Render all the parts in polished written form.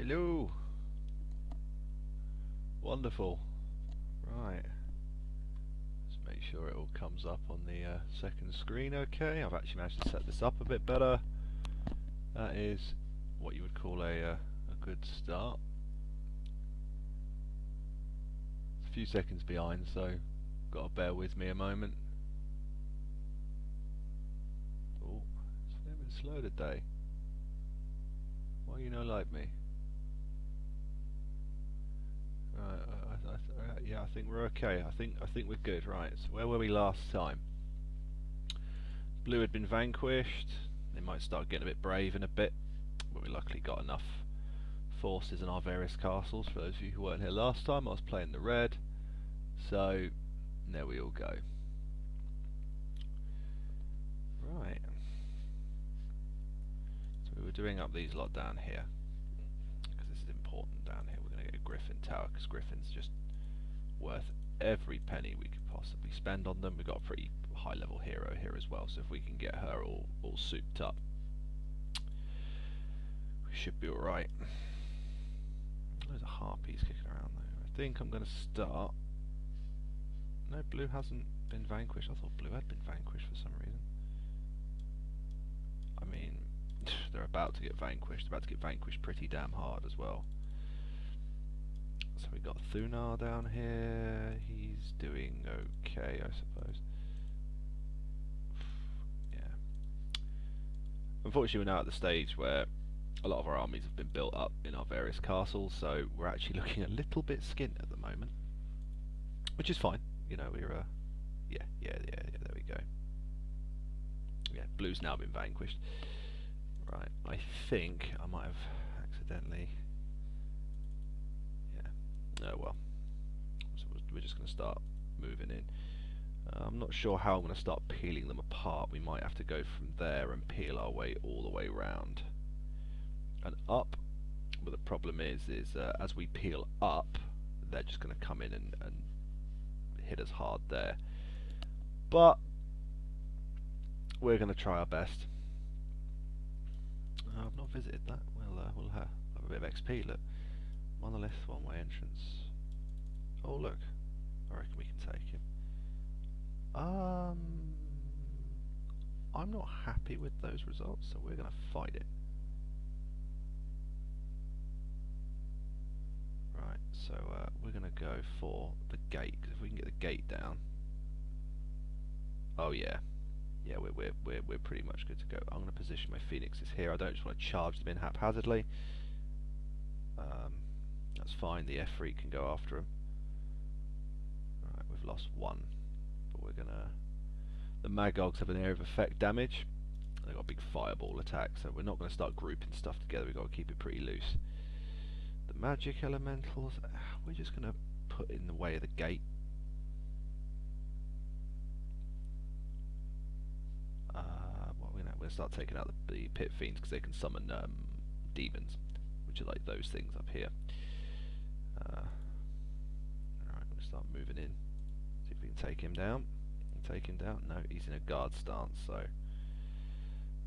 Hello. Wonderful. Right. Let's make sure it all comes up on the second screen. Okay. I've actually managed to set this up a bit better. That is what you would call a good start. It's a few seconds behind, so got to bear with me a moment. Oh, it's a bit slow today. Why you not like me? Yeah, I think we're okay. I think we're good. Right. So where were we last time? Blue had been vanquished. They might start getting a bit brave in a bit, but we luckily got enough forces in our various castles. For those of you who weren't here last time, I was playing the red. So there we all go. Right. So we were doing up these lot down here, because this is important down here. We're going to get a Griffin tower, because Griffin's just worth every penny we could possibly spend on them. We've got a pretty high level hero here as well, so if we can get her all souped up, we should be alright. There's a harpies kicking around there. I think I'm going to start. No, blue hasn't been vanquished. I thought blue had been vanquished for some reason. I mean, they're about to get vanquished. They're about to get vanquished pretty damn hard as well. So we got Thunar down here. He's doing okay, I suppose. Yeah. Unfortunately, we're now at the stage where a lot of our armies have been built up in our various castles, so we're actually looking a little bit skint at the moment, which is fine. You know, we're yeah, there we go. Yeah, blue's now been vanquished. Right, I think I might have accidentally. Yeah. Oh well. So we're just going to start moving in. I'm not sure how I'm going to start peeling them apart. We might have to go from there and peel our way all the way round and up. But the problem is as we peel up, they're just going to come in and hit us hard there. But we're going to try our best. I've not visited that. We'll have a bit of XP. Look, monolith, one-way entrance. Oh look, I reckon we can take him. I'm not happy with those results, so we're going to fight it. Right, so we're going to go for the gate, because if we can get the gate down. Oh yeah, we're pretty much good to go. I'm going to position my phoenixes here. I don't just want to charge them in haphazardly. That's fine. The Efreet can go after them. Right, we've lost one, but we're gonna. The Magogs have an area of effect damage. They've got a big fireball attack, so we're not going to start grouping stuff together. We've got to keep it pretty loose. The magic elementals, we're just going to put in the way of the gate. We're going to start taking out the pit fiends because they can summon demons, which are like those things up here. Alright, we'll start moving in. See if we can take him down. Take him down. No, he's in a guard stance, so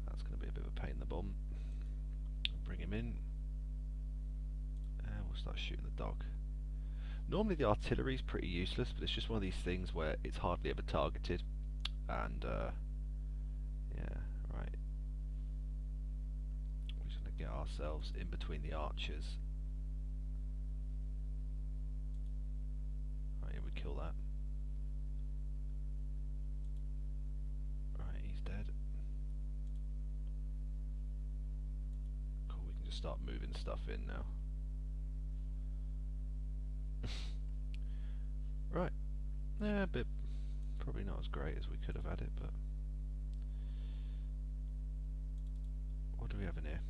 that's going to be a bit of a pain in the bum. Bring him in, and we'll start shooting the dog. Normally the artillery is pretty useless, but it's just one of these things where it's hardly ever targeted, and yeah, right. We're just going to get ourselves in between the archers. Right, yeah, we kill that. Right, he's dead. Cool, we can just start moving stuff in now. Right. Yeah, a bit. Probably not as great as we could have had it, but. What do we have in here?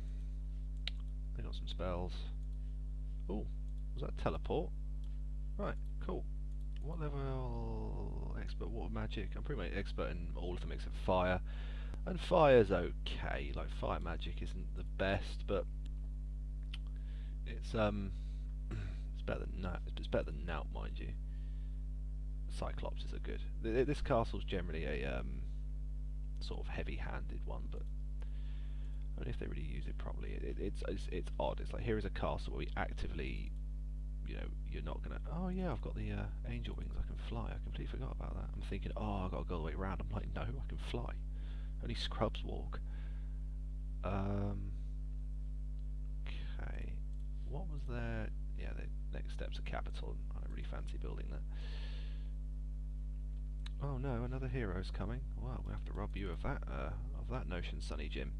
They got some spells. Oh, was that teleport? Right, cool. What level? Expert water magic. I'm pretty much expert in all of them except fire. And fire's okay. Like, fire magic isn't the best, but it's it's better than Naut, mind you. Cyclopses are good. This castle's generally a sort of heavy-handed one, but Only if they really use it properly. It's odd. It's like, here is a castle where we actively, you're not gonna. Oh yeah, I've got the angel wings. I can fly. I completely forgot about that. I'm thinking, oh, I've got to go all the way around. I'm like, no, I can fly. Only scrubs walk. Okay. What was there? Yeah, the next step's a capital. I don't really fancy building that. Oh no, another hero's coming. Well, we have to rob you of that notion, Sonny Jim.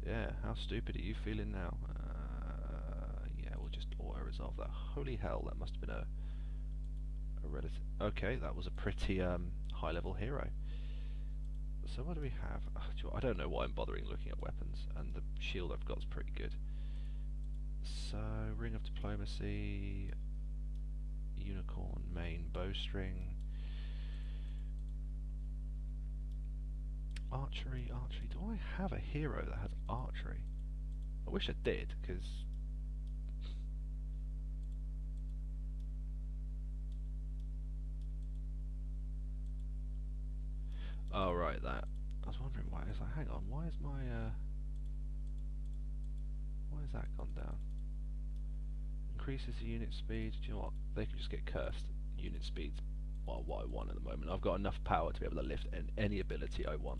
Yeah, how stupid are you feeling now? Yeah, we'll just auto-resolve that. Holy hell, that must have been a relative. Okay, that was a pretty high-level hero. So what do we have? I don't know why I'm bothering looking at weapons, and the shield I've got is pretty good. So, Ring of Diplomacy, Unicorn, main bowstring, archery. Do I have a hero that has archery? I wish I did, because oh right, that. I was wondering why. I was like, hang on, why is my why has that gone down? Increases the unit speed. Do you know what? They can just get cursed. Unit speed's what I want at the moment. I've got enough power to be able to lift any ability I want.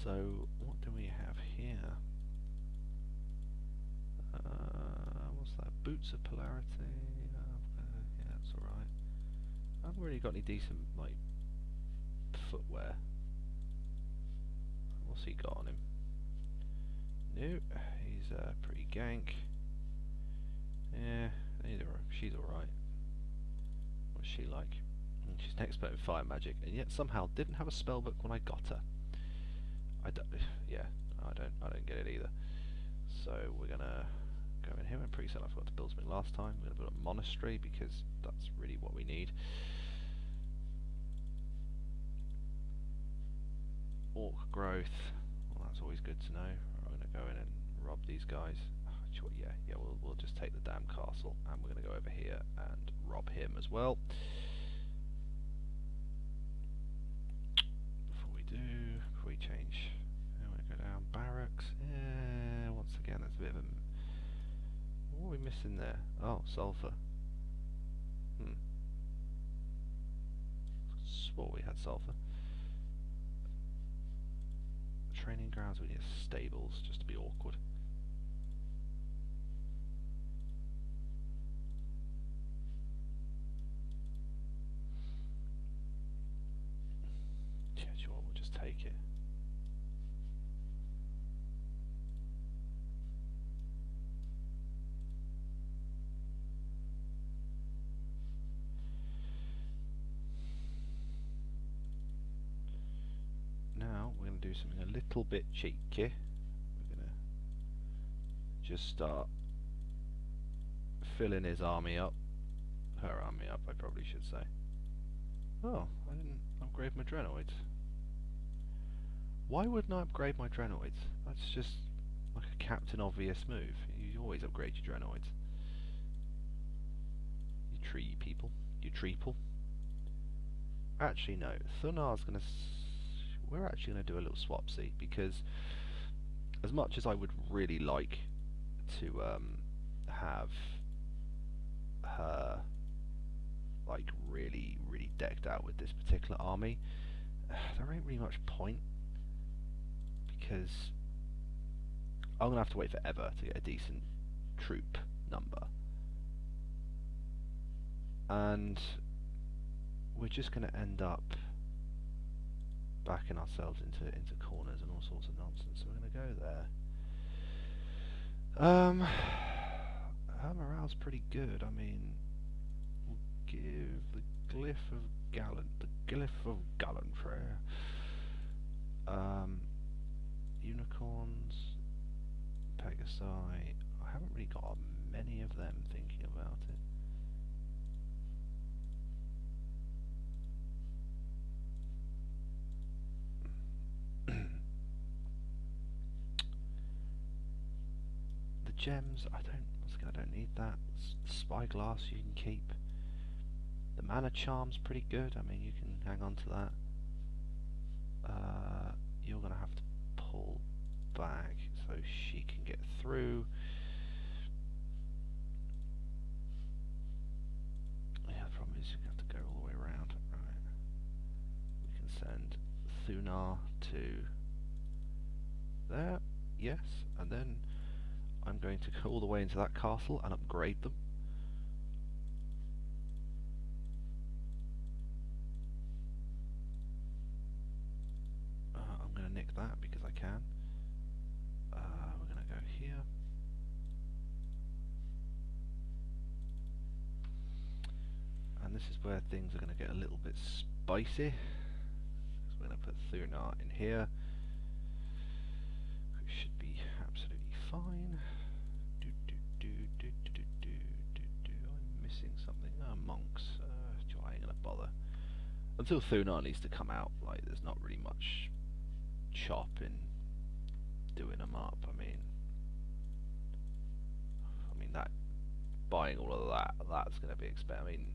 So what do we have here? What's that? Boots of Polarity. Yeah, that's alright. I haven't really got any decent like footwear. What's he got on him? No, he's pretty gank. Yeah, she's alright. What's she like? She's an expert in fire magic, and yet somehow didn't have a spellbook when I got her. I don't get it either. So we're gonna go in here. I'm pretty certain I forgot to build something last time. We're gonna build a monastery because that's really what we need. Orc growth. Well, that's always good to know. I'm gonna go in and rob these guys. Yeah, we'll just take the damn castle, and we're gonna go over here and rob him as well. Before we change, I'm gonna go down barracks. Yeah, once again, that's a bit of a. What are we missing there? Oh, sulfur. Swore we had sulfur. Training grounds. We need stables just to be awkward. Yeah, sure. We'll just take it. Now we're going to do something a little bit cheeky. We're going to just start filling his army up. Her army up, I probably should say. Oh, I didn't upgrade my Drenoids. Why wouldn't I upgrade my Drenoids? That's just like a Captain Obvious move. You always upgrade your Drenoids. You tree people. You treeple. Actually, no. Thunar's gonna. We're actually gonna do a little swapsy because, as much as I would really like to have her like really decked out with this particular army, there ain't really much point because I'm gonna have to wait forever to get a decent troop number, and we're just gonna end up backing ourselves into corners and all sorts of nonsense. So we're gonna go there. Her morale's pretty good. I mean, we'll give the glyph of gallantry. Unicorns, Pegasi. I haven't really got many of them thinking about it. The gems, I don't need that. Spyglass you can keep. The mana charm's pretty good. I mean, you can hang on to that. You're gonna have to pull back so she can get through. Yeah, the problem is you're going to have to go all the way around. Right. We can send Thunar to there, yes, and then I'm going to go all the way into that castle and upgrade them. I'm going to nick that because I can. We're going to go here. And this is where things are going to get a little bit spicy. So we're going to put Thunar in here. It should be absolutely fine. I'm missing something. Monks. I ain't going to bother. Until Thunar needs to come out, like, there's not really much chop in doing them up. I mean that buying all of that's going to be expensive. I mean,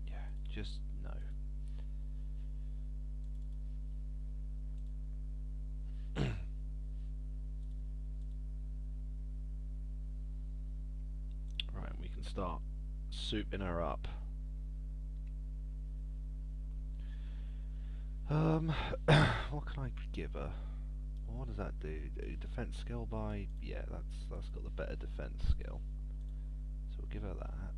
yeah, just no. Right, we can start souping her up. What can I give her? What does that do? Defense skill by... yeah, that's got the better defense skill. So we'll give her that.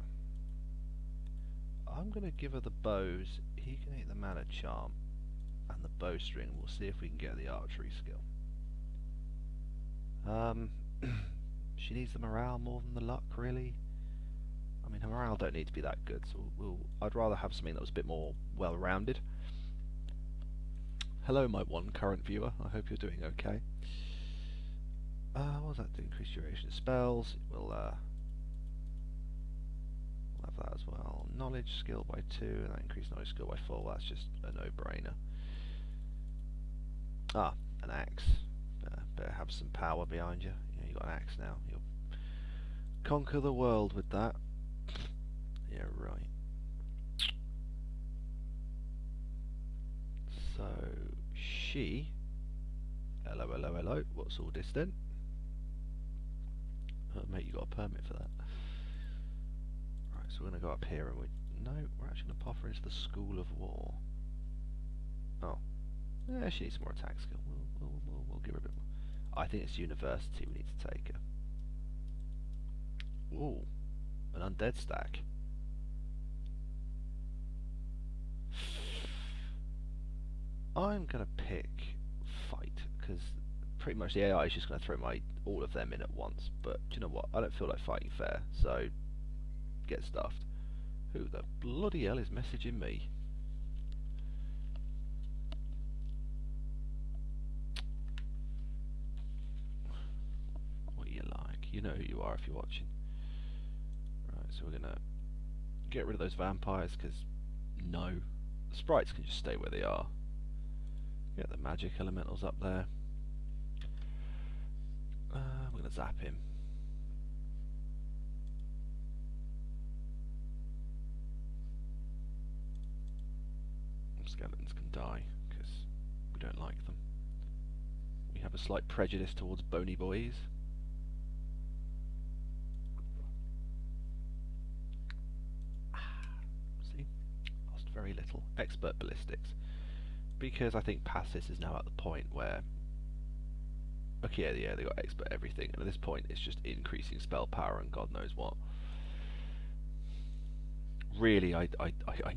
I'm going to give her the bows. He can hit the mana charm and the bowstring. We'll see if we can get the archery skill. She needs the morale more than the luck, really. I mean, her morale don't need to be that good, so I'd rather have something that was a bit more well-rounded. Hello, my one current viewer. I hope you're doing okay. What does that do? Increase duration of spells. We'll have that as well. Knowledge skill by 2, and that increased knowledge skill by 4. That's just a no-brainer. Ah, an axe. Better have some power behind you. Yeah, you got an axe now. You'll conquer the world with that. Yeah, right. So she, hello, what's all this then? Oh, mate, you got a permit for that. Right, so we're going to go up here and we're actually going to pop her into the School of War. Oh, yeah, she needs some more attack skill. We'll give her a bit more. I think it's university we need to take her. Ooh, an undead stack. I'm going to pick fight, because pretty much the AI is just going to throw all of them in at once, but do you know what? I don't feel like fighting fair, so get stuffed. Who the bloody hell is messaging me? What you like? You know who you are if you're watching. Right, so we're going to get rid of those vampires, because no. The sprites can just stay where they are. Get the magic elementals up there. We're going to zap him. Skeletons can die because we don't like them. We have a slight prejudice towards bony boys. See? Lost very little. Expert ballistics. Because I think Passis is now at the point where... okay, yeah, they got expert everything, and at this point it's just increasing spell power and God knows what. Really, I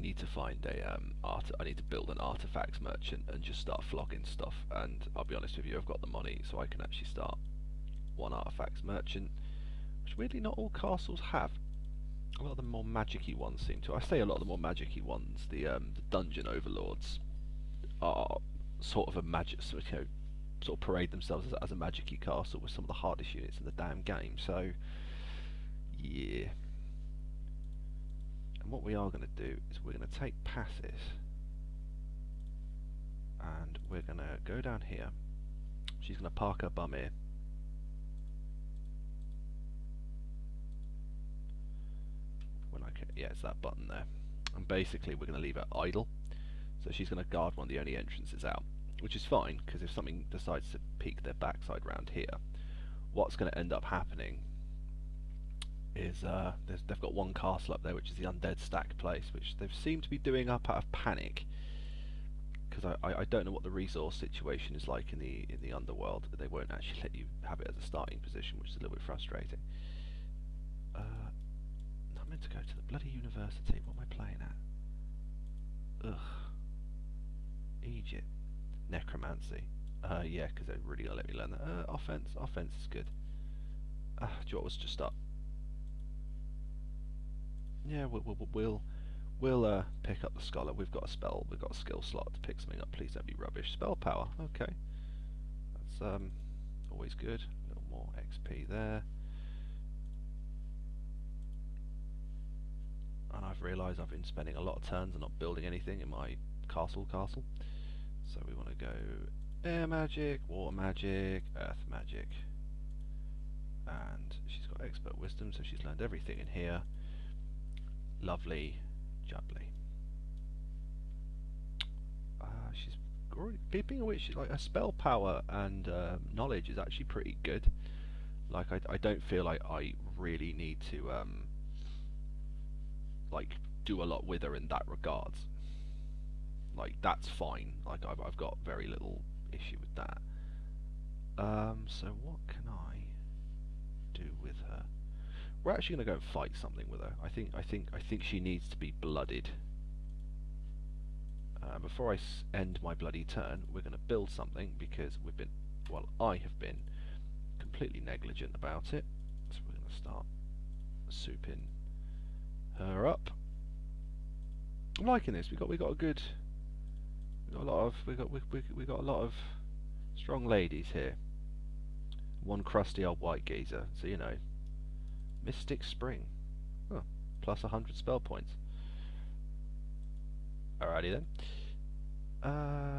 need to find a I need to build an artifacts merchant and just start flogging stuff. And I'll be honest with you, I've got the money, so I can actually start one artifacts merchant, which weirdly not all castles have. A lot of the more magic-y ones seem to. I say a lot of the more magic-y ones, the dungeon overlords, are sort of a magic, sort of parade themselves as a magic-y castle with some of the hardest units in the damn game. So, yeah. And what we are going to do is we're going to take Passis and we're going to go down here. She's going to park her bum here. When yeah, it's that button there. And basically we're going to leave her idle. So she's going to guard one of the only entrances out. which is fine, because if something decides to peek their backside round here, what's going to end up happening is they've got one castle up there, which is the Undead Stack place, which they've seemed to be doing up out of panic, because I don't know what the resource situation is like in the underworld. They won't actually let you have it as a starting position, which is a little bit frustrating. I'm meant to go to the bloody university. What am I playing at? Ugh. Egypt. Necromancy. Yeah, because they're really gonna let me learn that. Offense. Offense is good. Do you know what was just up? Yeah, we'll pick up the scholar. We've got a spell. We've got a skill slot to pick something up. Please don't be rubbish. Spell power. Okay, that's always good. A little more XP there. And I've realised I've been spending a lot of turns and not building anything in my castle. So we want to go air magic, water magic, earth magic, and she's got expert wisdom, so she's learned everything in here. Lovely, jubbly. She's already peeping a witch. Like her spell power and knowledge is actually pretty good. Like I don't feel like I really need to like do a lot with her in that regards. Like that's fine. Like I've got very little issue with that. So what can I do with her? We're actually going to go and fight something with her. I think she needs to be blooded. Before I end my bloody turn, we're going to build something because I have been completely negligent about it. So we're going to start souping her up. I'm liking this. We got a lot of strong ladies here. One crusty old white geezer. So you know, Mystic Spring. Oh, plus 100 spell points. Alrighty then.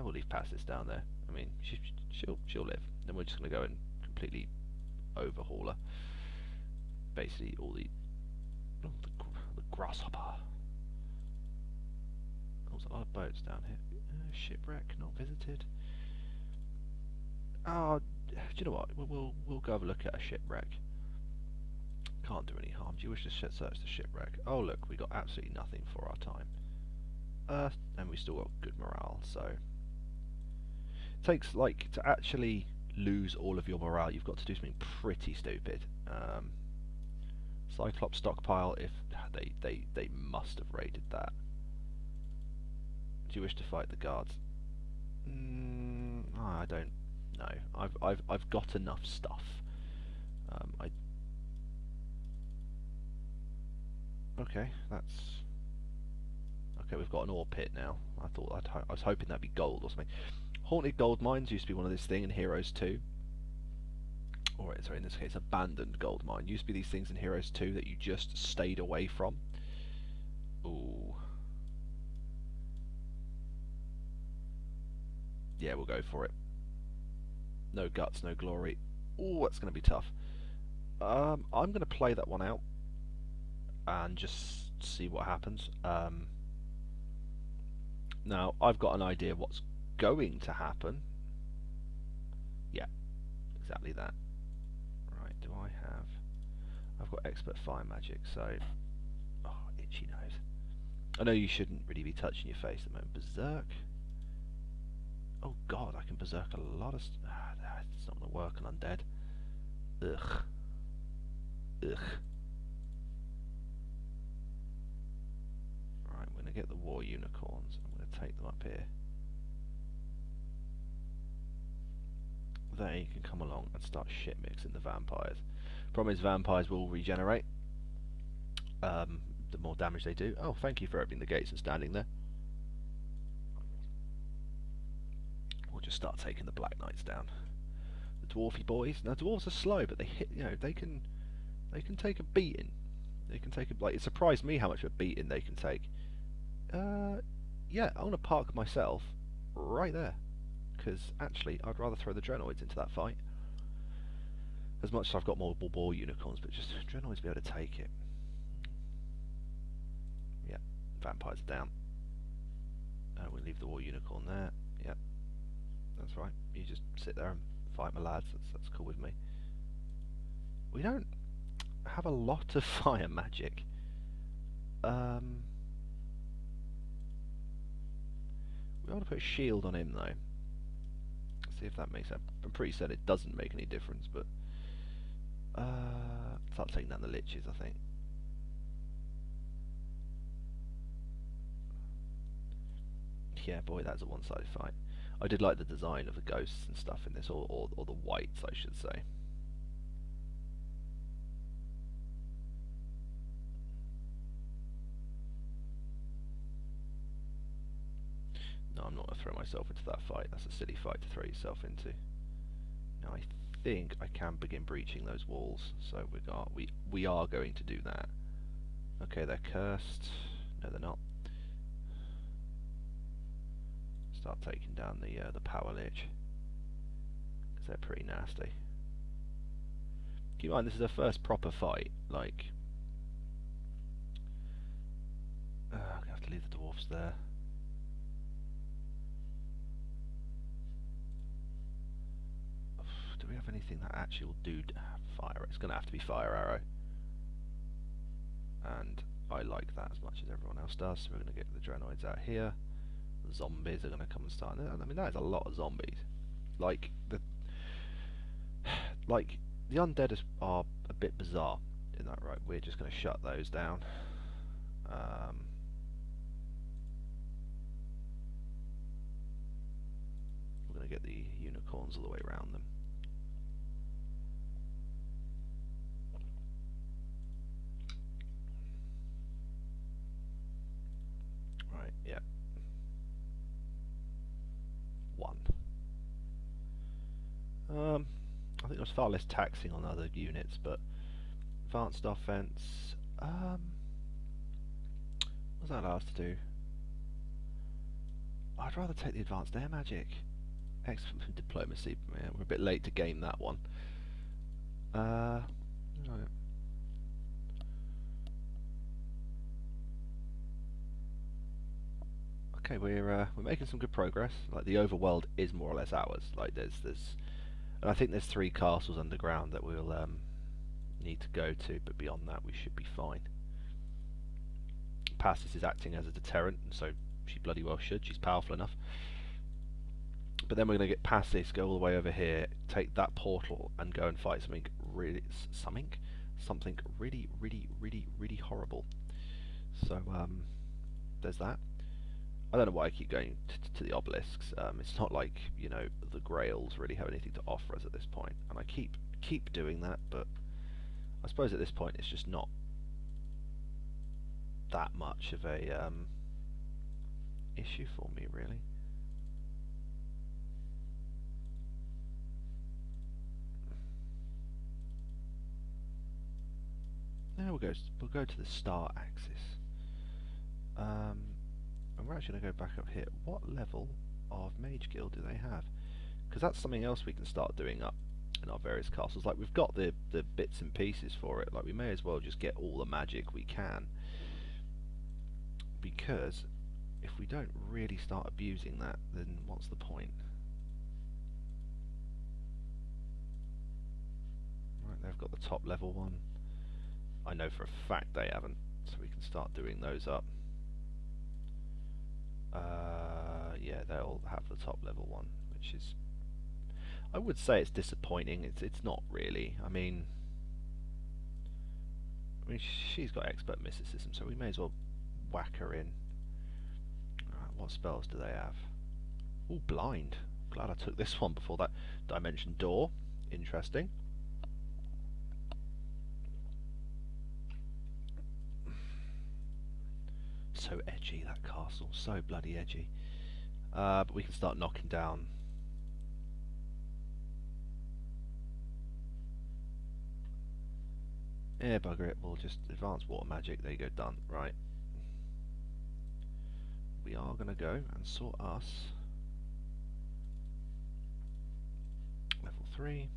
We'll leave Passes down there. I mean, she'll live. Then we're just gonna go and completely overhaul her. Basically, all the grasshopper. There's a lot of boats down here. Shipwreck not visited. Oh, do you know what? We'll go have a look at a shipwreck. Can't do any harm. Do you wish to search the shipwreck? Oh look, we got absolutely nothing for our time. And we still got good morale, so it takes like to actually lose all of your morale, you've got to do something pretty stupid. Cyclops stockpile, if they must have raided that. Do you wish to fight the guards? I don't know. I've got enough stuff. Okay, that's okay. We've got an ore pit now. I was hoping that'd be gold or something. Haunted gold mines used to be one of this thing in Heroes 2. Or sorry, in this case, abandoned gold mine. Used to be these things in Heroes 2 that you just stayed away from. Ooh. Yeah, we'll go for it. No guts, no glory. Ooh, that's going to be tough. I'm going to play that one out and just see what happens. Now, I've got an idea what's going to happen. Yeah, exactly that. Right, do I have... I've got expert fire magic, so... Oh, itchy nose. I know you shouldn't really be touching your face at the moment. Berserk. Oh god, I can berserk a lot of... it's not going to work on undead. Ugh. Right, I'm going to get the war unicorns. I'm going to take them up here. They can come along and start shit mixing the vampires. Problem is vampires will regenerate. The more damage they do. Oh, thank you for opening the gates and standing there. We'll just start taking the Black Knights down. The dwarfy boys. Now dwarves are slow, but they hit. You know, they can take a beating. They can take a like. It surprised me how much of a beating they can take. Yeah, I want to park myself right there because actually I'd rather throw the Drenoids into that fight. As much as I've got multiple war unicorns, but just Drenoids be able to take it. Yeah, vampires are down. We'll leave the war unicorn there. Yep. That's right. You just sit there and fight my lads. That's cool with me. We don't have a lot of fire magic. We ought to put a shield on him though. See if that makes sense. I'm pretty certain it doesn't make any difference, but start taking down the liches, I think. Yeah, boy, that's a one-sided fight. I did like the design of the ghosts and stuff in this, or the whites, I should say. No, I'm not going to throw myself into that fight. That's a silly fight to throw yourself into. Now, I think I can begin breaching those walls, so we are going to do that. Okay, they're cursed. No, they're not. Start taking down the power lich, because they're pretty nasty. Keep in mind, this is their first proper fight. Like, I'm gonna have to leave the dwarfs there. Do we have anything that actually will do fire? It's gonna have to be fire arrow, and I like that as much as everyone else does. So we're gonna get the Drenoids out here. The zombies are gonna come and start. I mean, that is a lot of zombies. Like the undead are a bit bizarre in that, right? We're just going to shut those down. We're going to get the unicorns all the way around them. Right, yeah. 1. I think it was far less taxing on other units, but advanced offense. What does that allow us to do? I'd rather take the advanced air magic. Excellent diplomacy. Yeah, we're a bit late to game that one. Right. Okay, we're making some good progress. Like, the overworld is more or less ours. Like, there's and I think there's 3 castles underground that we'll need to go to, but beyond that we should be fine. Pastis is acting as a deterrent, so she bloody well should. She's powerful enough. But then we're going to get past this, go all the way over here, take that portal, and go and fight something really really horrible. So there's that. I don't know why I keep going to the obelisks. It's not like, you know, the Grails really have anything to offer us at this point, and I keep doing that, but I suppose at this point it's just not that much of a issue for me, really. Now we'll go to the star axis. And we're actually going to go back up here. What level of Mage Guild do they have? Because that's something else we can start doing up in our various castles. Like, we've got the bits and pieces for it. Like, we may as well just get all the magic we can. Because if we don't really start abusing that, then what's the point? Right, they've got the top level one. I know for a fact they haven't, so we can start doing those up. Yeah, they'll have the top level one, which is, I would say it's disappointing. It's not really. I mean, she's got expert mysticism, so we may as well whack her in. What spells do they have? Oh, blind. Glad I took this one before that. Dimension door. Interesting. So edgy, that castle. So bloody edgy. But we can start knocking down. Yeah, bugger it. We'll just advance water magic. There you go, done. Right. We are going to go and sort us level 3.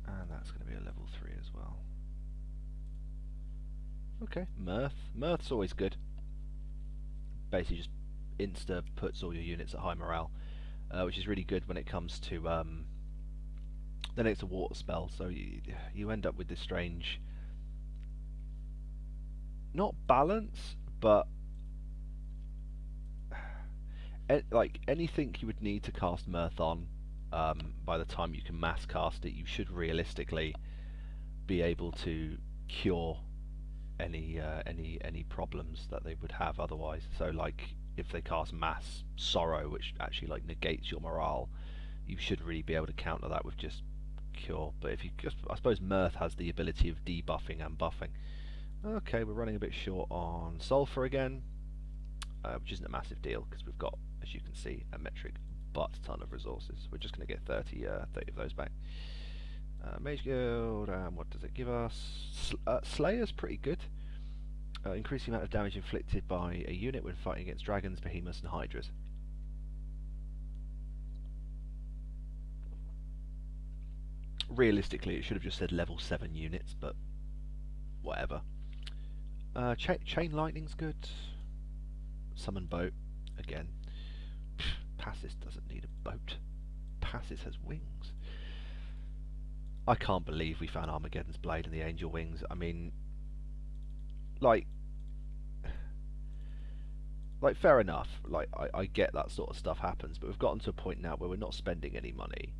And that's going to be a level 3 as well. Okay, Mirth. Mirth's always good. Basically just insta puts all your units at high morale. which is really good when it comes to then it's a water spell, so you end up with this strange, not balance, but like anything you would need to cast Mirth on, by the time you can mass cast it, you should realistically be able to cure any problems that they would have otherwise. So like if they cast Mass Sorrow, which actually like negates your morale, you should really be able to counter that with just cure. But if you just, I suppose Mirth has the ability of debuffing and buffing. Okay, we're running a bit short on Sulfur again, which isn't a massive deal because we've got, as you can see, a metric butt ton of resources. We're just going to get 30 of those back. Mage Guild, what does it give us? Slayer's pretty good. Increase the amount of damage inflicted by a unit when fighting against dragons, behemoths and hydras. Realistically, it should have just said level 7 units, but whatever. Chain Lightning's good. Summon Boat, again. Passis doesn't need a boat. Passis has wings. I can't believe we found Armageddon's Blade and the Angel Wings. I mean, like fair enough. Like, I get that sort of stuff happens, but we've gotten to a point now where we're not spending any money.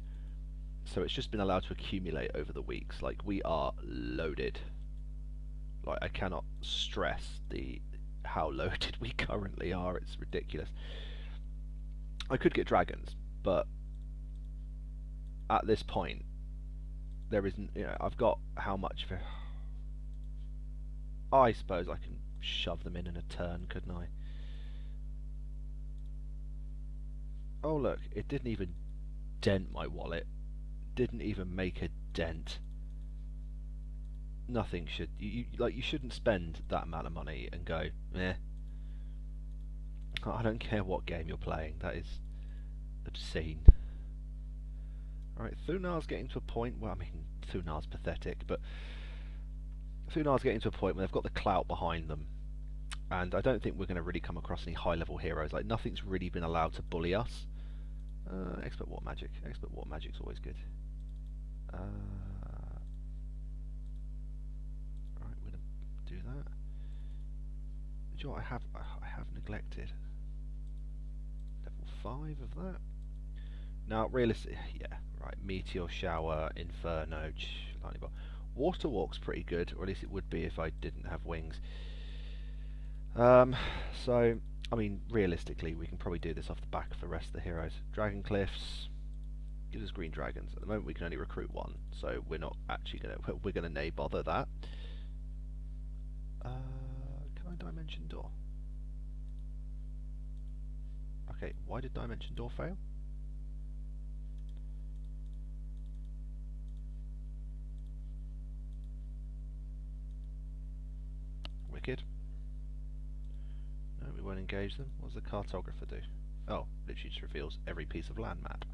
So it's just been allowed to accumulate over the weeks. Like, we are loaded. Like, I cannot stress how loaded we currently are. It's ridiculous. I could get dragons, but at this point, there isn't. You know, I've got how much for. I suppose I can shove them in a turn, couldn't I? Oh look, it didn't even dent my wallet. Didn't even make a dent. Nothing should. You shouldn't spend that amount of money and go, eh. I don't care what game you're playing. That is obscene. Alright, Thunar's getting to a point. Well, I mean, Thunar's pathetic, but Thunar's getting to a point where they've got the clout behind them, and I don't think we're going to really come across any high-level heroes. Like, nothing's really been allowed to bully us. Expert Water Magic. Expert Water Magic's always good. Right, we're going to do that. Do you know what I have neglected? Level 5 of that. Now, realistically, yeah, right. Meteor Shower, Inferno, Lightning Bolt. Water Walk's pretty good, or at least it would be if I didn't have wings. So, I mean, realistically, we can probably do this off the back of the rest of the heroes. Dragon Cliffs gives us green dragons. At the moment, we can only recruit one, so we're not actually we're gonna nay bother that. Can I Dimension Door? Okay, why did Dimension Door fail? Wicked. No, we won't engage them. What does the cartographer do? Oh, literally just reveals every piece of land map.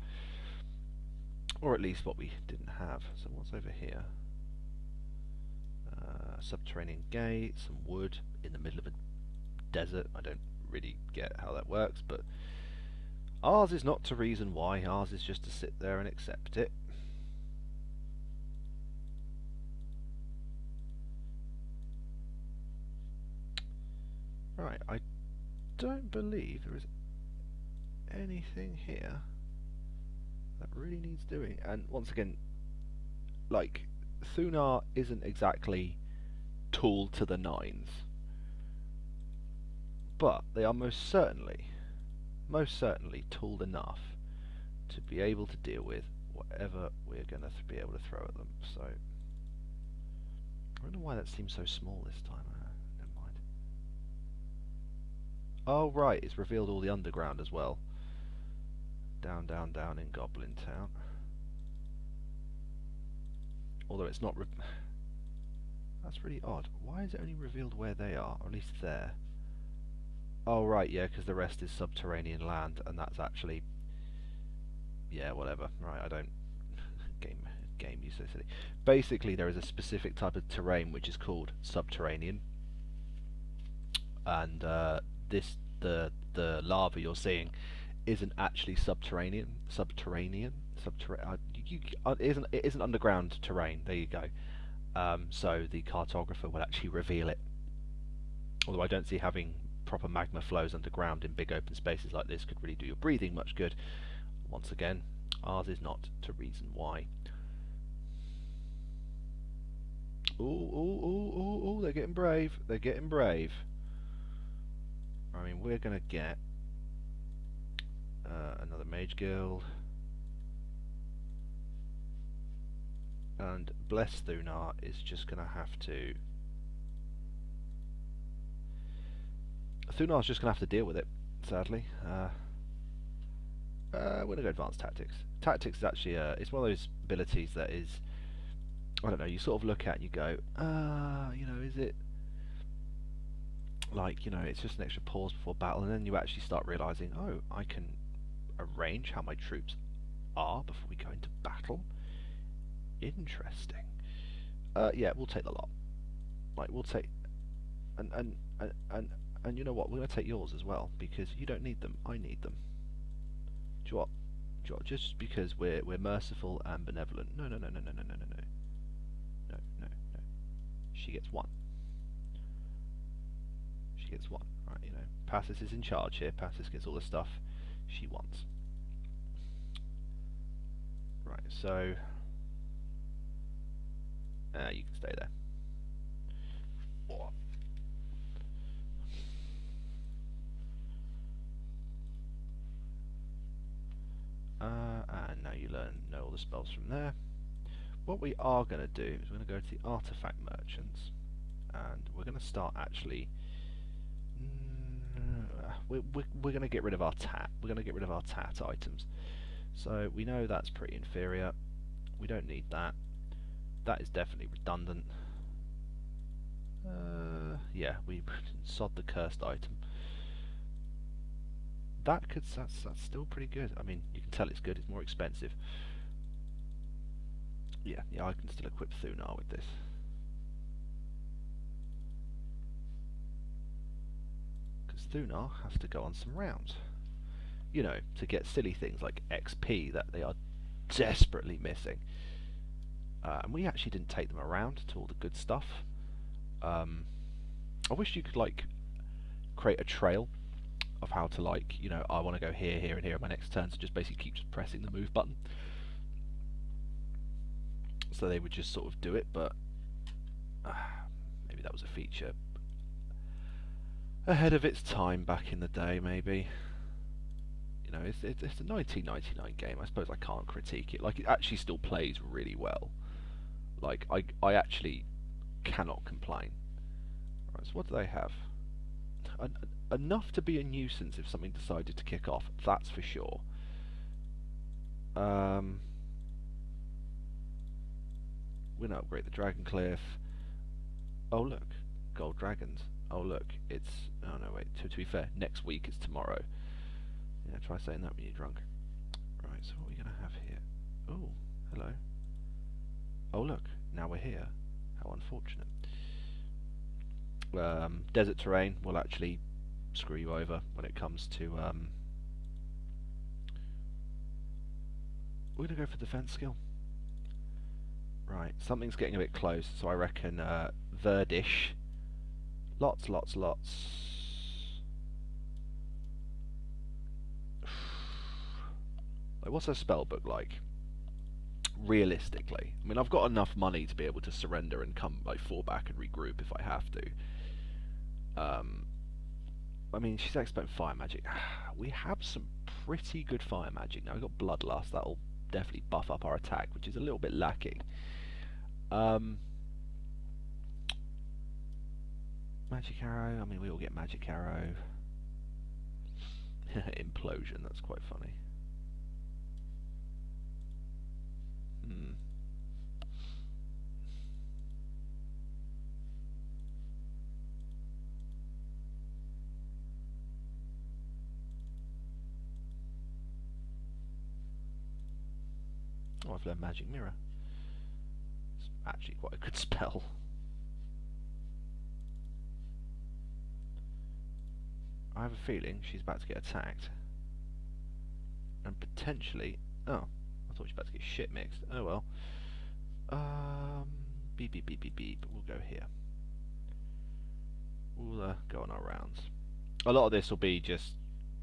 Or at least what we didn't have. So what's over here? Subterranean gate, some wood in the middle of a desert. I don't really get how that works, but ours is not to reason why. Ours is just to sit there and accept it. Right, I don't believe there is anything here that really needs doing. And once again, like, Thunar isn't exactly tool to the nines, but they are most certainly tooled enough to be able to deal with whatever we're going to be able to throw at them. So I don't know why that seems so small this time. Never mind. Oh right, it's revealed all the underground as well. Down, down, down in Goblin Town. Although it's not. That's really odd. Why is it only revealed where they are, or at least there? Oh right, yeah, because the rest is subterranean land, and that's actually, yeah, whatever. Right, I don't game you so silly. Basically, there is a specific type of terrain which is called subterranean, and the lava you're seeing isn't actually it isn't underground terrain. There you go. So the cartographer will actually reveal it. Although I don't see having proper magma flows underground in big open spaces like this could really do your breathing much good. Once again, ours is not to reason why. Ooh, they're getting brave. They're getting brave. I mean, we're going to get another mage guild. And Bless Thunar is just going to have to... Thunar's just going to have to deal with it, sadly. We're going to go Advanced Tactics. Tactics is actually it's one of those abilities that is... I don't know, you sort of look at and you go, you know, is it... Like, you know, it's just an extra pause before battle, and then you actually start realising, oh, I can arrange how my troops are before we go into battle. Interesting. Yeah, we'll take the lot. Like, we'll take... And you know what, we're going to take yours as well, because you don't need them, I need them. Do you know what? Do you know what? Just because we're merciful and benevolent. No. No. She gets one. She gets one. Right, you know. Passus is in charge here. Passus gets all the stuff she wants. Right, so... you can stay there. And now you know all the spells from there. What we are going to do is we're going to go to the artifact merchants, and we're going to start actually... we're going to get rid of our tat. We're going to get rid of our tat items. So we know that's pretty inferior. We don't need that. That is definitely redundant. Yeah, we sod the cursed item. That's still pretty good. I mean, you can tell it's good. It's more expensive. Yeah, I can still equip Thunar with this. Because Thunar has to go on some rounds. You know, to get silly things like XP that they are desperately missing. And we actually didn't take them around to all the good stuff. I wish you could, like, create a trail of how to, like, you know, I want to go here, here, and here in my next turn, so just basically keep pressing the move button. So they would just sort of do it, but maybe that was a feature ahead of its time back in the day, maybe. You know, it's a 1999 game. I suppose I can't critique it. Like, it actually still plays really well. Like, I actually cannot complain. Right, so what do they have? Enough to be a nuisance if something decided to kick off, that's for sure. We're going to upgrade the Dragon Cliff. Oh look, gold dragons. Oh look, it's... Oh no, wait, to be fair, next week is tomorrow. Yeah, try saying that when you're drunk. Right, so what are we going to have here? Oh, hello. Oh look, now we're here. How unfortunate. Desert terrain will actually screw you over when it comes to... We're going to go for defense skill. Right, something's getting a bit close, so I reckon Verdish. Lots. Like, what's her spell book like? Realistically, I mean, I've got enough money to be able to surrender and come, like, fall back and regroup if I have to. I mean, she's expert in fire magic. We have some pretty good fire magic now. We've got Bloodlust. That'll definitely buff up our attack, which is a little bit lacking. Magic Arrow. I mean, we all get Magic Arrow. Implosion. That's quite funny. Oh, I've learned Magic Mirror. It's actually quite a good spell. I have a feeling she's about to get attacked. and potentially... Oh, I thought you were about to get shit mixed. Oh well. Beep beep beep beep beep. We'll go here. We'll go on our rounds. A lot of this will be just,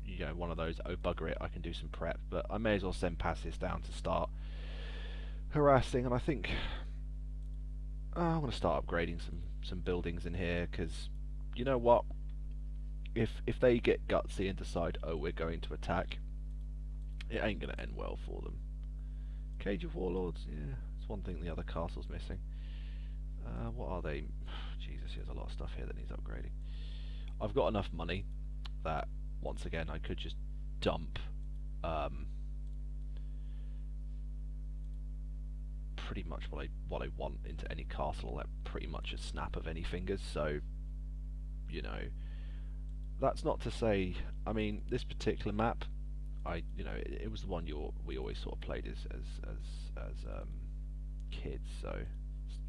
you know, one of those, oh bugger it, I can do some prep, but I may as well send passes down to start harassing, and I think I'm going to start upgrading some buildings in here, because you know what, if they get gutsy and decide, oh, we're going to attack, it ain't going to end well for them. Cage of Warlords, yeah, it's one thing the other castle's missing. What are they? Jesus, there's a lot of stuff here that needs upgrading. I've got enough money that, once again, I could just dump pretty much what I want into any castle at pretty much a snap of any fingers. So, you know, that's not to say. I mean, this particular map, it was the one we always sort of played as kids. So,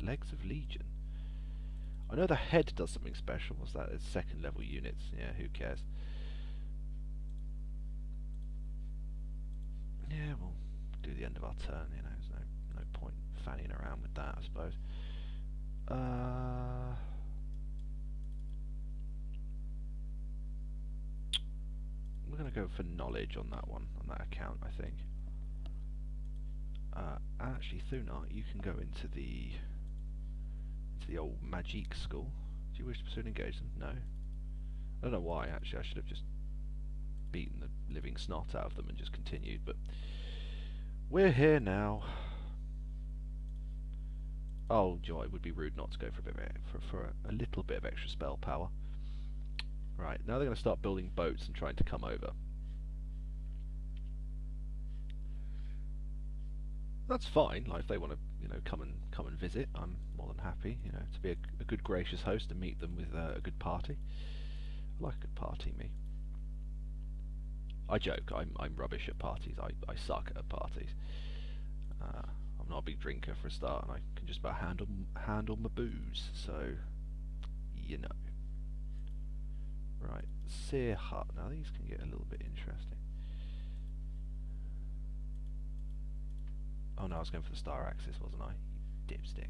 Legs of Legion. I know the head does something special. What's that? It's second level units. Yeah, who cares? Yeah, we'll do the end of our turn. You know, there's no point fanning around with that, I suppose. We're gonna go for knowledge on that one, on that account, I think. Actually, Thunar, you can go into the old Magique school. Do you wish to pursue and engage them? No. I don't know why, actually. I should have just beaten the living snot out of them and just continued, but we're here now. Oh joy, it would be rude not to go for a bit for a little bit of extra spell power. Right, now they're going to start building boats and trying to come over. That's fine. Like, if they want to, come and visit, I'm more than happy. To be a good, gracious host and meet them with a good party. I like a good party, me. I joke. I'm rubbish at parties. I suck at parties. I'm not a big drinker for a start, and I can just about handle my booze. So, Right, Seer Hut. Now these can get a little bit interesting. Oh no, I was going for the star axis, wasn't I? You dipstick.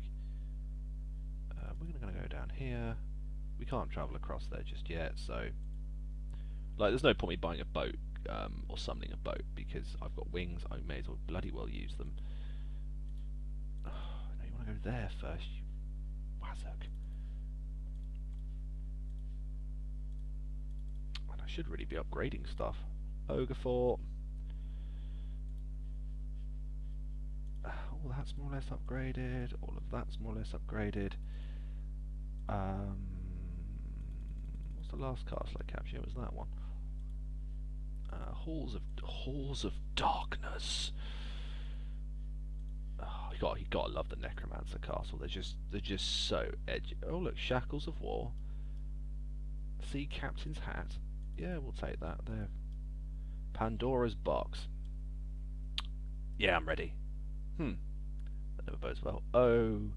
We're going to go down here. We can't travel across there just yet, so... Like, there's no point me buying a boat, or summoning a boat, because I've got wings, I may as well bloody well use them. Oh, no, you want to go there first, you wazzock. And I should really be upgrading stuff. Ogre Fort. All that's more or less upgraded. All of that's more or less upgraded. What's the last castle I captured? It was that one. Halls of Darkness. Oh, you gotta love the Necromancer Castle. They're just so edgy. Oh look, Shackles of War. Sea Captain's Hat. Yeah, we'll take that. There. Pandora's Box. Yeah, I'm ready. That never bodes well. Oh,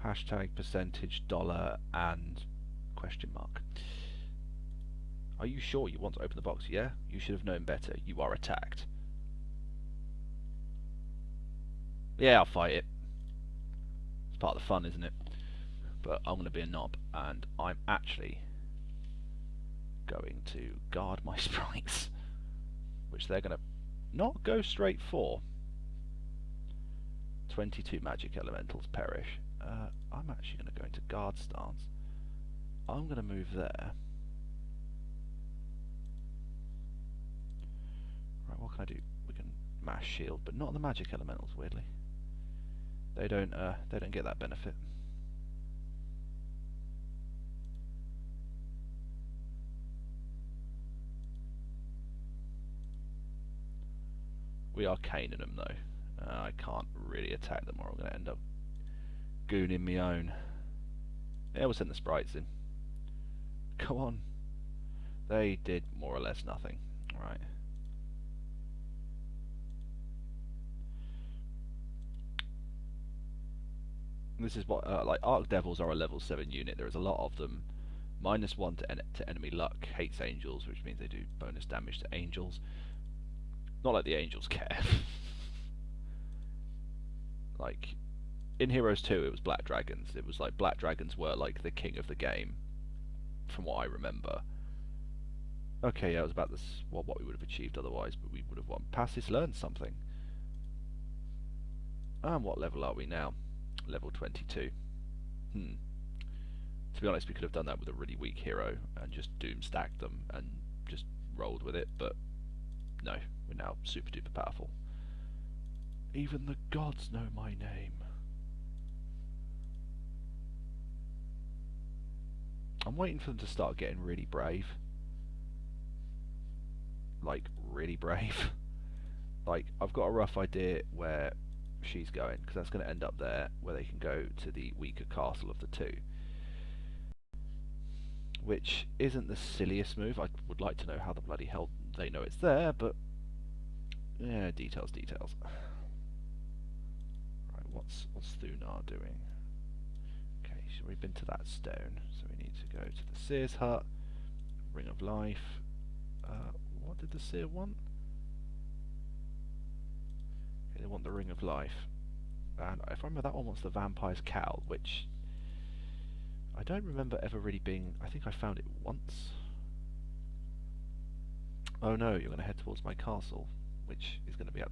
hashtag percentage dollar and question mark. Are you sure you want to open the box? Yeah? You should have known better. You are attacked. Yeah, I'll fight it. It's part of the fun, isn't it? But I'm going to be a knob, and I'm actually going to guard my sprites, which they're going to not go straight for. 22 magic elementals perish. I'm actually going to go into guard stance. I'm going to move there. Right, what can I do? We can mass shield, but not the magic elementals. Weirdly, they don't get that benefit. We are caning them though. I can't really attack them, or I'm going to end up gooning my own. Yeah, we'll send the sprites in. Come on. They did more or less nothing. Right. This is what like Arc Devils are a level 7 unit. There is a lot of them. -1 to enemy luck. Hates angels, which means they do bonus damage to angels. Not like the Angels care. Like, in Heroes 2 it was Black Dragons. It was like Black Dragons were like the king of the game, from what I remember. Okay, yeah, it was about this, well, what we would have achieved otherwise, but we would have won. Passes learned something. And what level are we now? Level 22. To be honest, we could have done that with a really weak hero and just doom stacked them and just rolled with it, but no, we're now super duper powerful. Even the gods know my name. I'm waiting for them to start getting really brave. Like, really brave. Like, I've got a rough idea where she's going, because that's going to end up there, where they can go to the weaker castle of the two. Which isn't the silliest move. I would like to know how the bloody hell they know it's there, but yeah, details. Right, what's Thunar doing? Okay, so we've been to that stone, so we need to go to the Seer's Hut, Ring of Life. What did the Seer want? Okay, they want the Ring of Life, and if I remember, that one wants the Vampire's Cowl, which I don't remember ever really being. I think I found it once. Oh no, you're going to head towards my castle, which is going to be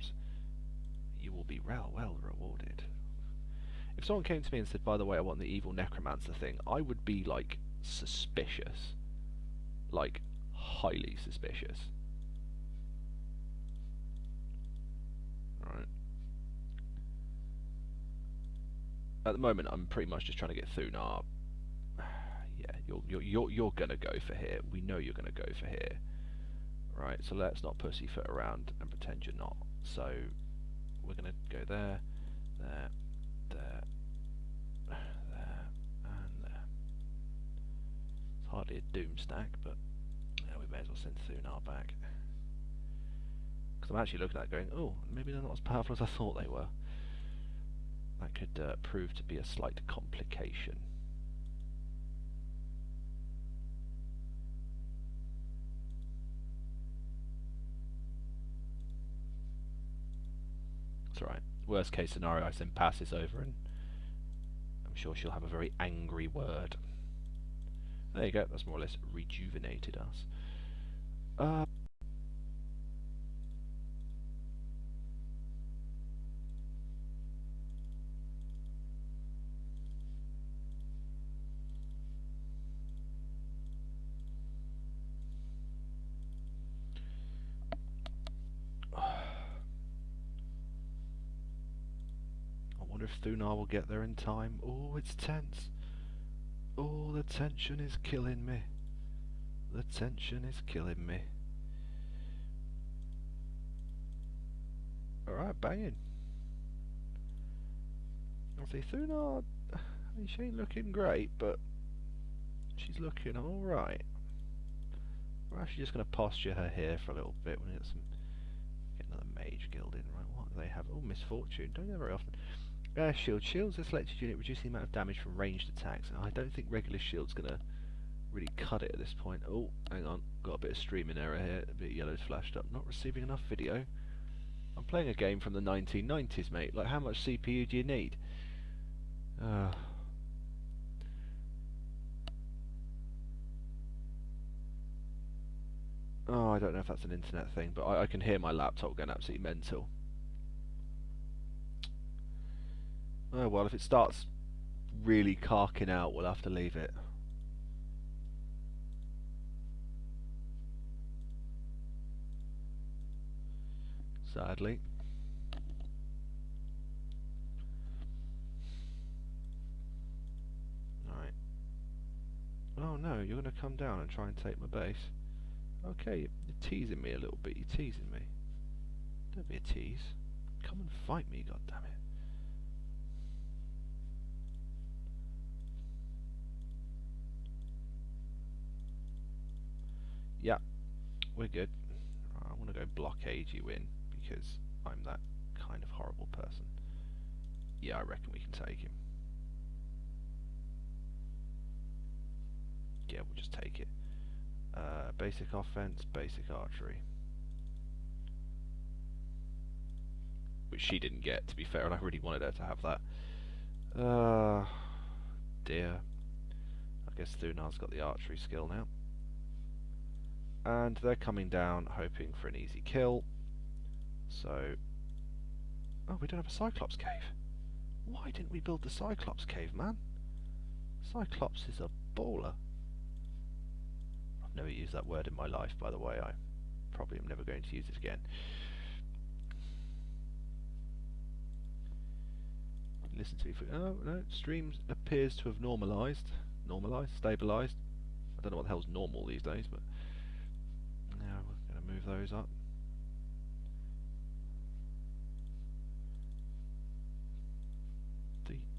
you will be well rewarded. If someone came to me and said, by the way, I want the evil necromancer thing, I would be like suspicious. Like, highly suspicious. Right. At the moment, I'm pretty much just trying to get Thunar. Yeah, you're gonna go for here. We know you're gonna go for here. Right, so let's not pussyfoot around and pretend you're not. So we're gonna go there, there, there, there, and there. It's hardly a doom stack, but yeah, we may as well send Thunar back. Because I'm actually looking at it going, oh, maybe they're not as powerful as I thought they were. That could prove to be a slight complication. It's alright. Worst case scenario, I send Passes over and I'm sure she'll have a very angry word. There you go, that's more or less rejuvenated us. I wonder if Thunar will get there in time. Oh, it's tense. Oh, the tension is killing me. The tension is killing me. Alright, banging. Obviously, Thunar, I mean, she ain't looking great, but she's looking alright. We're actually just going to posture her here for a little bit. We'll get another mage guild in. Right, what do they have? Oh, Misfortune. Don't get that very often. Shield. Shields a selected unit, reducing the amount of damage from ranged attacks. I don't think regular shield's going to really cut it at this point. Oh, hang on. Got a bit of streaming error here. A bit of yellow's flashed up. Not receiving enough video. I'm playing a game from the 1990s, mate. Like, how much CPU do you need? Oh, I don't know if that's an internet thing, but I can hear my laptop going absolutely mental. Oh well, if it starts really carking out, we'll have to leave it. Sadly. Alright. Oh no, you're going to come down and try and take my base. Okay, you're teasing me a little bit, you're teasing me. Don't be a tease. Come and fight me, goddammit. Yeah, we're good. I want to go blockade you in, because I'm that kind of horrible person. Yeah, I reckon we can take him. Yeah, we'll just take it. Basic offense, basic archery. which she didn't get, to be fair, and I really wanted her to have that. Dear. I guess Thunar's got the archery skill now. And they're coming down hoping for an easy kill. So... Oh, we don't have a Cyclops cave. Why didn't we build the Cyclops cave, man? Cyclops is a baller. I've never used that word in my life, by the way. I probably am never going to use it again. Listen to me for... Oh, no, stream appears to have normalised. Stabilised. I don't know what the hell's normal these days, but... Now we're going to move those up.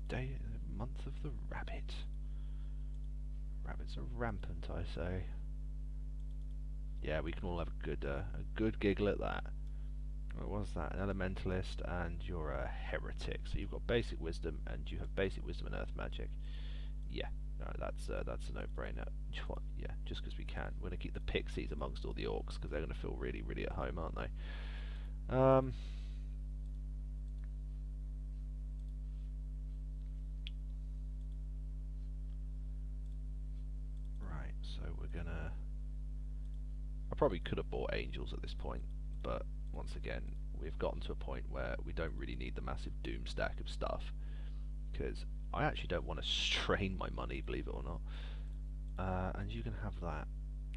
The month of the rabbit. Rabbits are rampant, I say. Yeah, we can all have a good giggle at that. What was that? An elementalist, and you're a heretic. So you've got basic wisdom, and you have basic wisdom and earth magic. Yeah, no, that's a no-brainer. Yeah, just because we can. We're gonna keep the pixies amongst all the orcs because they're gonna feel really, really at home, aren't they? Right. So we're gonna. I probably could have bought angels at this point, but once again, we've gotten to a point where we don't really need the massive doom stack of stuff, because I actually don't want to strain my money, believe it or not. And you can have that,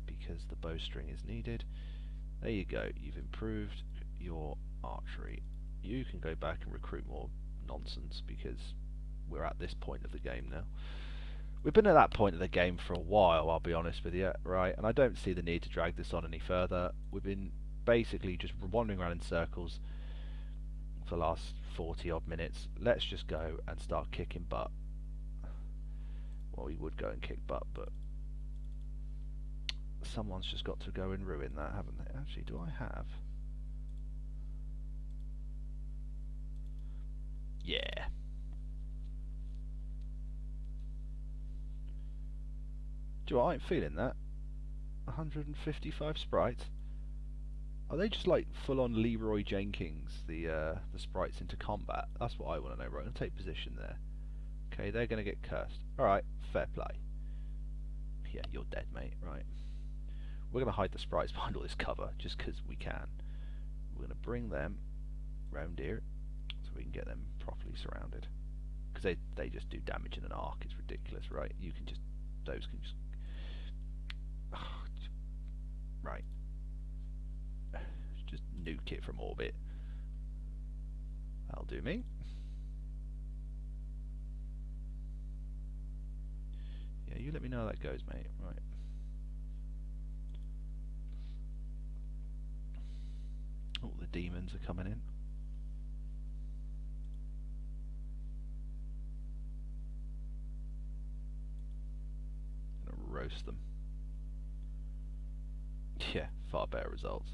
because the bowstring is needed. There you go, you've improved your archery. You can go back and recruit more nonsense, because we're at this point of the game now. We've been at that point of the game for a while, I'll be honest with you, right? And I don't see the need to drag this on any further. We've been basically just wandering around in circles for the last 40 odd minutes. Let's just go and start kicking butt. Well, we would go and kick butt, but someone's just got to go and ruin that, haven't they? Actually, do I have? Yeah. Do you know what, I ain't feeling that. 155 sprites. Are they just like full-on Leroy Jenkins, the sprites into combat? That's what I want to know. Right, I'm going to take position there. Okay, they're going to get cursed. Alright, fair play. Yeah, you're dead, mate. Right. We're going to hide the sprites behind all this cover, just because we can. We're going to bring them round here, so we can get them properly surrounded. Because they just do damage in an arc. It's ridiculous, right? You can just... Those can just... Right. Just nuke it from orbit. That'll do me. Yeah, you let me know how that goes, mate. Right. Oh, the demons are coming in. I'm gonna roast them. Yeah, far better results.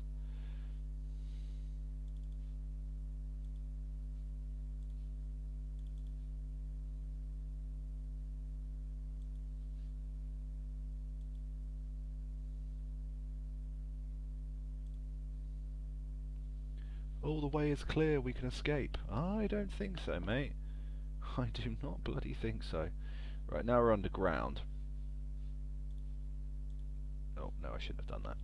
All the way is clear, we can escape. I don't think so, mate. I do not bloody think so. Right, now we're underground. Oh, no, I shouldn't have done that.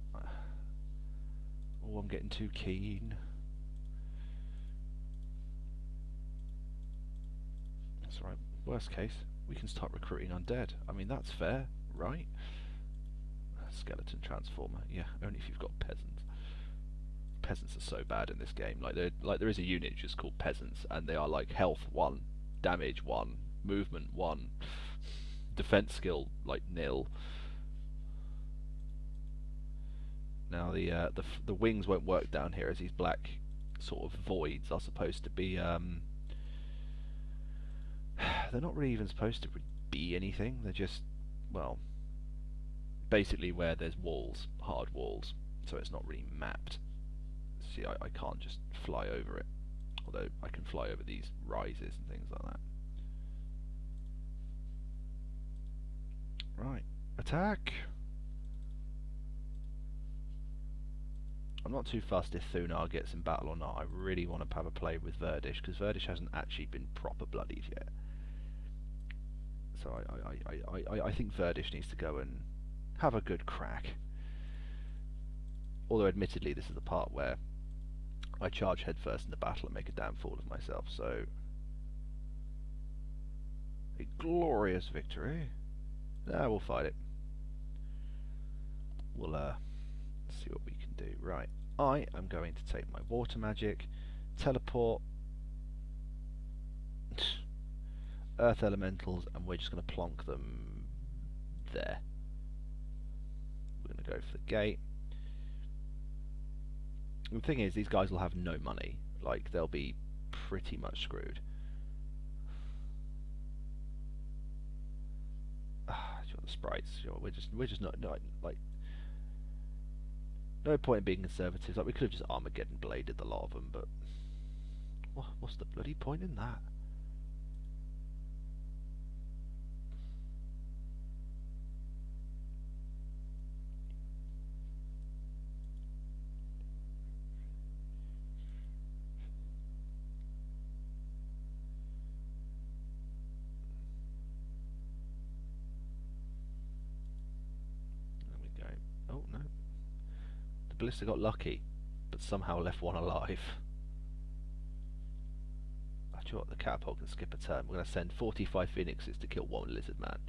Oh, I'm getting too keen. That's right. Worst case, we can start recruiting undead. I mean, that's fair, right? Skeleton transformer. Yeah, only if you've got peasants. Peasants are so bad in this game. Like there is a unit just called peasants, and they are like health 1, damage 1, movement 1, defense skill like nil. Now the wings won't work down here, as these black sort of voids are supposed to be. They're not really even supposed to be anything. They're just, well, basically where there's walls, hard walls, so it's not really mapped. See, I can't just fly over it, although I can fly over these rises and things like that. Right, attack! I'm not too fussed if Thunar gets in battle or not. I really want to have a play with Verdish, because Verdish hasn't actually been proper bloodied yet. So I think Verdish needs to go and have a good crack. Although admittedly this is the part where I charge headfirst in the battle and make a damn fool of myself, so a glorious victory. We'll fight it. We'll see what we can do. Right, I am going to take my water magic, teleport, earth elementals, and we're just going to plonk them there. We're going to go for the gate. The thing is, these guys will have no money. Like, they'll be pretty much screwed. Do you want the sprites? Sure, we're just not like. No point in being conservative. Like, we could have just Armageddon bladed the lot of them, but what's the bloody point in that? Oh no. The Ballista got lucky, but somehow left one alive. I thought the catapult can skip a turn. We're going to send 45 phoenixes to kill one lizard man.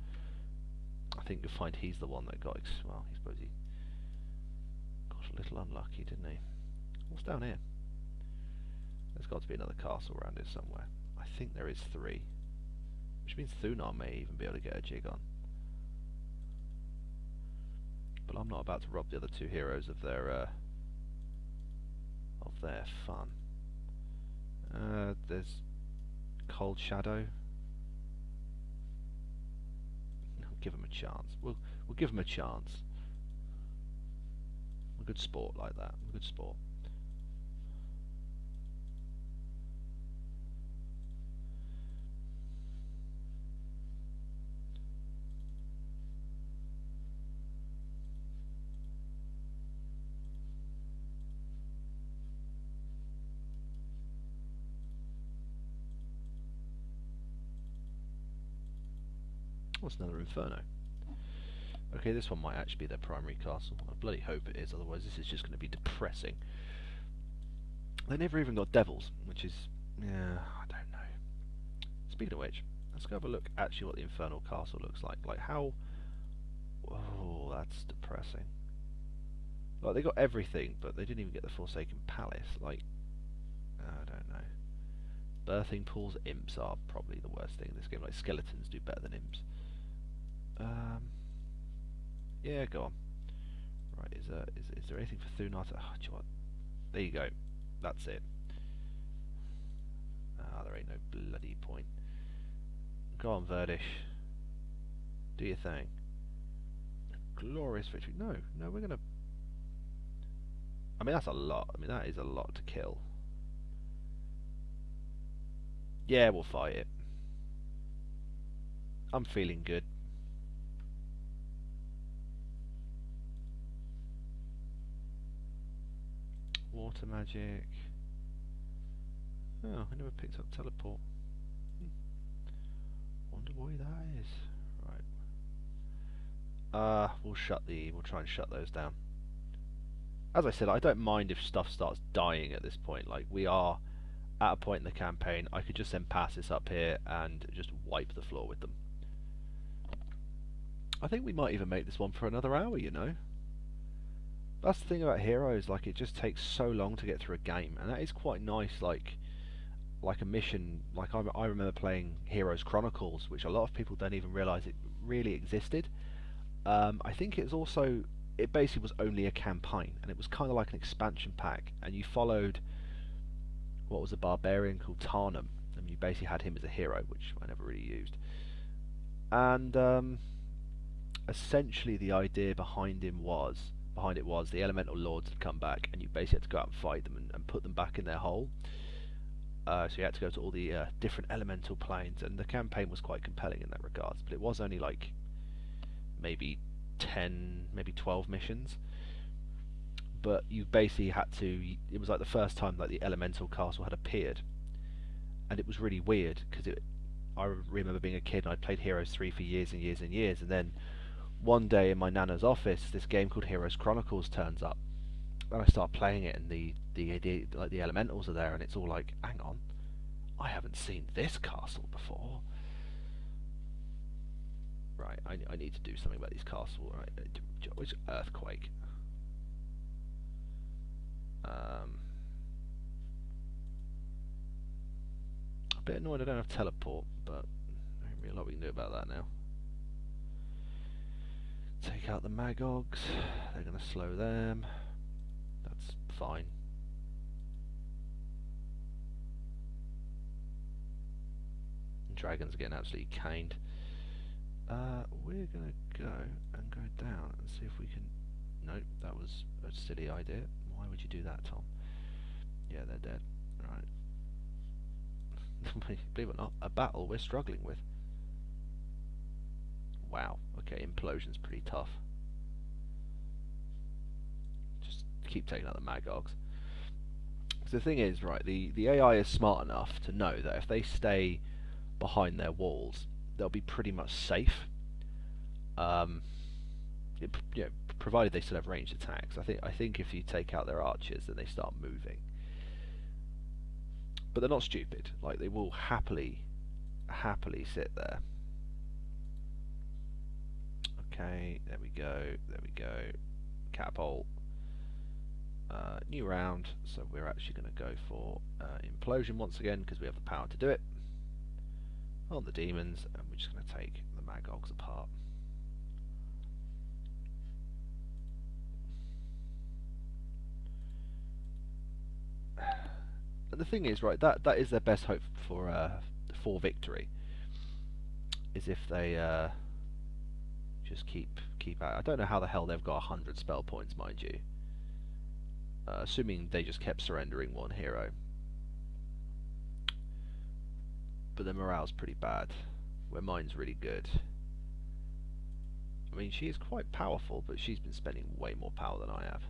I think you'll find he's the one that got... well, I suppose he got a little unlucky, didn't he? What's down here? There's got to be another castle around here somewhere. I think there is 3. Which means Thunar may even be able to get a jig on. But I'm not about to rob the other 2 heroes of their fun. There's Cold Shadow. Give him a chance. We'll give him a chance. A good sport like that. A good sport. What's another Inferno? Okay, this one might actually be their primary castle. I bloody hope it is, otherwise this is just going to be depressing. They never even got devils, which is... yeah, I don't know. Speaking of which, let's go have a look actually what the Infernal Castle looks like. Like how... oh, that's depressing. Like, they got everything, but they didn't even get the Forsaken Palace. Like, I don't know. Birthing pools, imps are probably the worst thing in this game. Like, skeletons do better than imps. Yeah, go on. Right, is there anything for Thunar to... oh, do you know what? There you go. That's it. There ain't no bloody point. Go on, Verdish. Do your thing. Glorious victory. No, we're gonna... I mean, that's a lot. I mean, that is a lot to kill. Yeah, we'll fight it. I'm feeling good. Water magic. Oh, I never picked up teleport. Wonder why that is. Right. We'll try and shut those down. As I said, I don't mind if stuff starts dying at this point. Like, we are at a point in the campaign, I could just send passes up here and just wipe the floor with them. I think we might even make this one for another hour, you know. That's the thing about Heroes, like, it just takes so long to get through a game, and that is quite nice, like a mission. Like, I remember playing Heroes Chronicles, which a lot of people don't even realise it really existed. I think it basically was only a campaign, and it was kind of like an expansion pack, and you followed what was a barbarian called Tarnum, and you basically had him as a hero, which I never really used. And essentially the idea behind it was the elemental lords had come back, and you basically had to go out and fight them and put them back in their hole. So you had to go to all the different elemental planes, and the campaign was quite compelling in that regards, but it was only like maybe 10, maybe 12 missions. but you basically had to. It was like the first time like the elemental castle had appeared, and it was really weird because it. I remember being a kid and I played Heroes 3 for years and years and years, and then one day in my nana's office, this game called Heroes Chronicles turns up, and I start playing it, and the elementals are there, and it's all like, hang on, I haven't seen this castle before. Right, I need to do something about these castles. Right, which earthquake? A bit annoyed I don't have teleport, but there ain't really a lot we can do about that now. Take out the Magogs. They're going to slow them. That's fine. Dragons are getting absolutely caned. We're going to go and go down and see if we can... Nope, that was a silly idea. Why would you do that, Tom? Yeah, they're dead. Right. Believe it or not, a battle we're struggling with. Wow. Okay, implosion's pretty tough. Just keep taking out the Magogs. So the thing is, right, the AI is smart enough to know that if they stay behind their walls, they'll be pretty much safe. Provided they still have ranged attacks. I think if you take out their archers, then they start moving. But they're not stupid. Like, they will happily sit there. Okay, there we go. Catapult. New round. So we're actually going to go for implosion once again because we have the power to do it. On the demons, and we're just going to take the Magogs apart. And the thing is, right, that is their best hope for victory. Is if they just keep out. I don't know how the hell they've got 100 spell points, mind you. Assuming they just kept surrendering one hero. But their morale's pretty bad, where mine's really good. I mean, she is quite powerful, but she's been spending way more power than I have.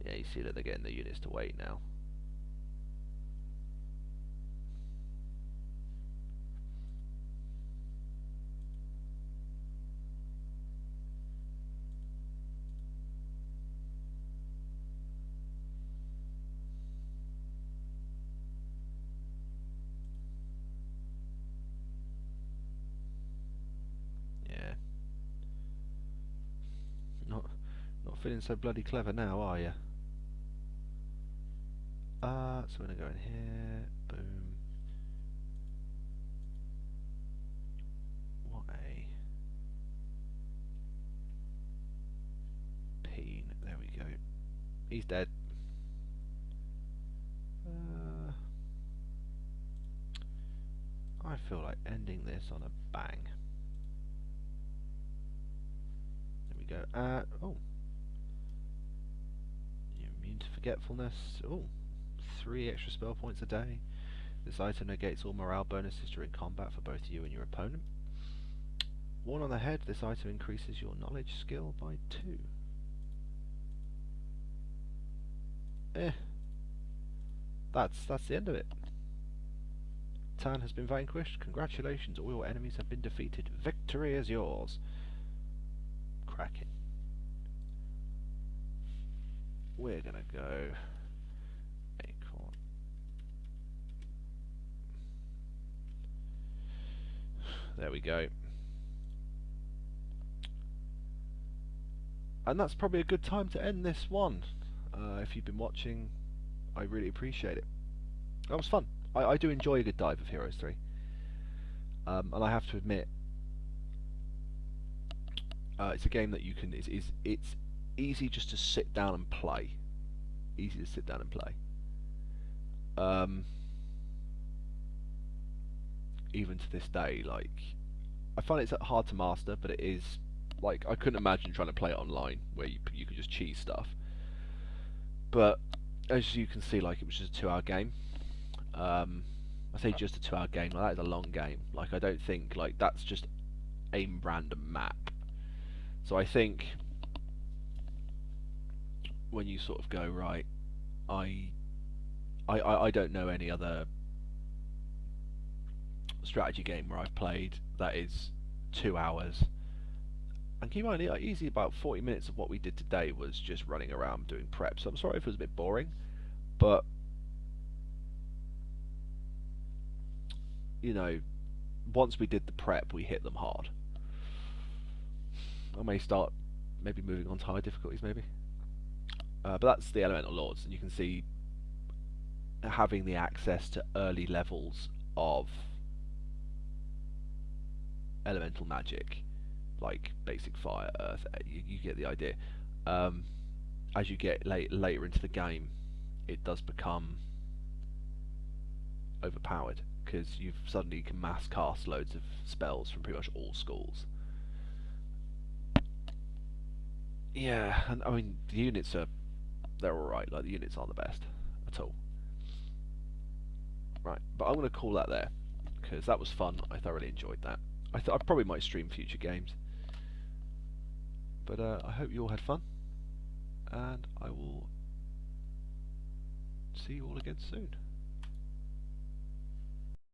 Yeah, you see that they're getting the units to wait now. Not feeling so bloody clever now, are you? So we're gonna go in here. Boom. What a peen. There we go. He's dead. I feel like ending this on a bang. There we go. Oh. You're immune to forgetfulness. Oh. 3 extra spell points a day. This item negates all morale bonuses during combat for both you and your opponent. 1 on the head. This item increases your knowledge skill by 2. That's the end of it. Tan has been vanquished. Congratulations, all your enemies have been defeated. Victory is yours. Cracking. We're gonna go Acorn. There we go. And that's probably a good time to end this one. If you've been watching, I really appreciate it. That was fun. I do enjoy a good dive of Heroes 3. And I have to admit, it's a game that you can. It's easy just to sit down and play. Easy to sit down and play. Even to this day, like, I find it's hard to master, but it is, like, I couldn't imagine trying to play it online where you could just cheese stuff. But as you can see, like, it was just a 2-hour game. I say just a 2-hour game. Like, that is a long game. Like, I don't think, like, that's just a random map. So I think when you sort of go, right, I I don't know any other strategy game where I've played that is 2 hours. And keep in mind, easy about 40 minutes of what we did today was just running around doing prep. So I'm sorry if it was a bit boring, but you know, once we did the prep, we hit them hard. I may start maybe moving on to higher difficulties, maybe. But that's the Elemental Lords, and you can see having the access to early levels of elemental magic, like basic fire, earth, you get the idea. Um, as you get later into the game, it does become overpowered because you've suddenly can mass cast loads of spells from pretty much all schools. Yeah, and I mean the units they're all right. Like the units aren't the best at all. Right, but I'm going to call that there because that was fun. I thoroughly enjoyed that. I probably might stream future games, but I hope you all had fun, and I will see you all again soon.